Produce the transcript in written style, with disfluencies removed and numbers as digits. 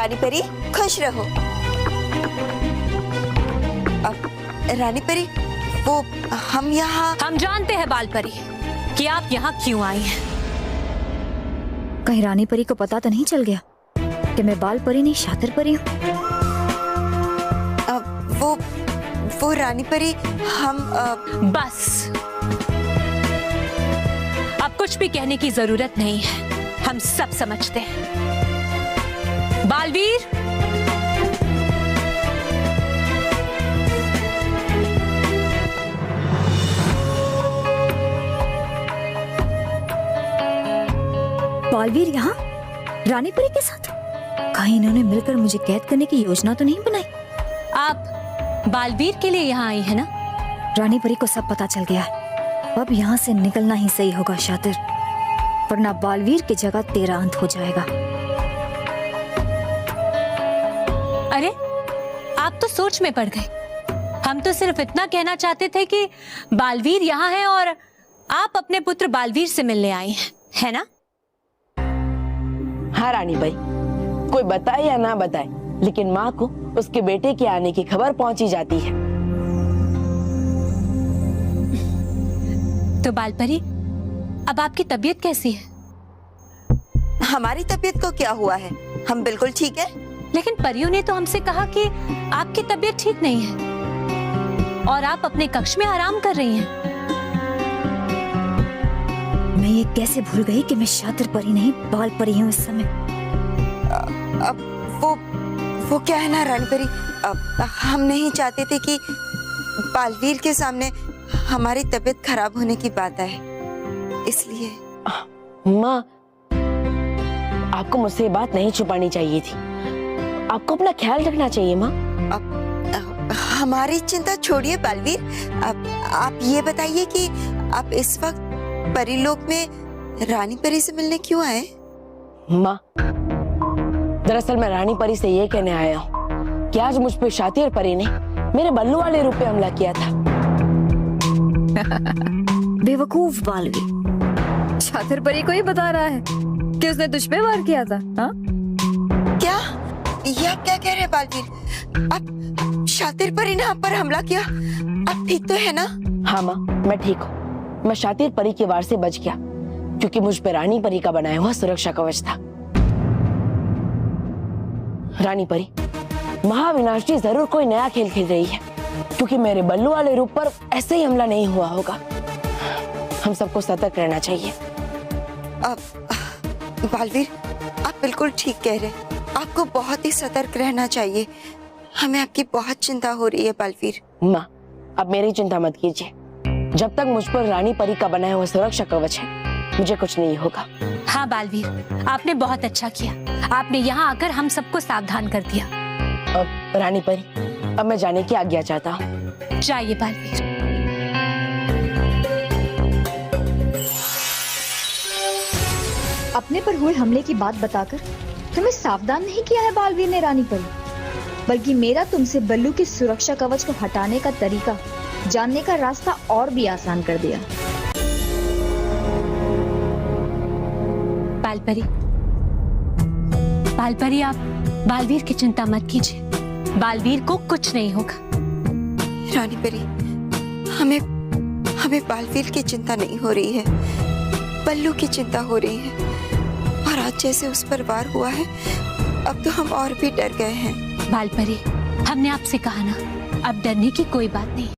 रानी परी खुश रहो। रानी परी वो हम जानते हैं बाल परी कि आप यहाँ क्यों आई हैं। कहीं रानी परी को पता तो नहीं चल गया कि मैं बाल परी नहीं शातिर परी हूँ? वो रानी परी हम बस अब कुछ भी कहने की जरूरत नहीं है, हम सब समझते हैं। बालवीर, बालवीर यहाँ रानी परी के साथ? कहीं इन्होंने मिलकर मुझे कैद करने की योजना तो नहीं बनाई? आप बालवीर के लिए यहाँ आई है ना? रानी परी को सब पता चल गया है, अब यहाँ से निकलना ही सही होगा शातिर, वरना बालवीर की जगह तेरा अंत हो जाएगा। अरे आप तो सोच में पड़ गए। हम तो सिर्फ इतना कहना चाहते थे कि बालवीर यहाँ है और आप अपने पुत्र बालवीर से मिलने आई हैं, है ना? हाँ रानी भाई, कोई बताए या ना बताए, लेकिन माँ को उसके बेटे के आने की खबर पहुंची जाती है। तो बालपरी, अब आपकी तबीयत कैसी है? हमारी तबीयत को क्या हुआ है, हम बिल्कुल ठीक है। लेकिन परियों ने तो हमसे कहा कि आपकी तबीयत ठीक नहीं है और आप अपने कक्ष में आराम कर रही हैं। मैं ये कैसे भूल गई कि मैं शातिर परी नहीं बाल परी हूँ इस समय। अब वो क्या है ना रानी परी, हम नहीं चाहते थे कि बालवीर के सामने हमारी तबीयत खराब होने की बात है, इसलिए। माँ, आपको मुझसे ये बात नहीं छुपानी चाहिए थी, आपको अपना ख्याल रखना चाहिए माँ। हमारी चिंता छोड़िए बालवीर, आप ये बताइए कि आप इस वक्त परीलोक में रानी परी से मिलने क्यों आए? माँ, दरअसल मैं रानी परी से ये कहने आया हूँ कि आज मुझ पे शातिर परी ने मेरे बल्लू वाले रूप पे हमला किया था। बेवकूफ बालवीर, शातिर परी को ही बता रहा है कि उसने तुझ पे वार किया था। हाँ? क्या ये आप क्या कह रहे हैं बालवीर? आप शातिर परी ने आप पर हमला किया, आप ठीक तो है ना? हाँ माँ, मैं ठीक हूँ। मैं शातिर परी के वार से बच गया क्योंकि मुझ पे रानी परी का बनाया हुआ सुरक्षा कवच था। रानी परी, महाविनाशी जरूर कोई नया खेल खेल रही है क्योंकि मेरे बल्लू वाले रूप पर ऐसे ही हमला नहीं हुआ होगा। हम सबको सतर्क रहना चाहिए। बालवीर, आप बिल्कुल ठीक कह रहे हैं, आपको बहुत ही सतर्क रहना चाहिए। हमें आपकी बहुत चिंता हो रही है बालवीर। माँ, अब मेरी चिंता मत कीजिए, जब तक मुझ पर रानी परी का बनाया हुआ सुरक्षा कवच है मुझे कुछ नहीं होगा। हाँ बालवीर, आपने बहुत अच्छा किया, आपने यहाँ आकर हम सबको सावधान कर दिया। अब रानी परी, अब मैं जाने की आज्ञा चाहता हूँ। जाइए बालवीर। अपने पर हुए हमले की बात बताकर तुम्हें सावधान नहीं किया है बालवीर ने रानी परी, बल्कि मेरा तुमसे बल्लू की सुरक्षा कवच को हटाने का तरीका जानने का रास्ता और भी आसान कर दिया। बालपरी, आप बालवीर की चिंता मत कीजिए, बालवीर को कुछ नहीं होगा। रानी परी, हमें बालवीर की चिंता नहीं हो रही है, बल्लू की चिंता हो रही है। और आज जैसे उस पर वार हुआ है, अब तो हम और भी डर गए हैं। बालपरी, हमने आपसे कहा ना, अब डरने की कोई बात नहीं।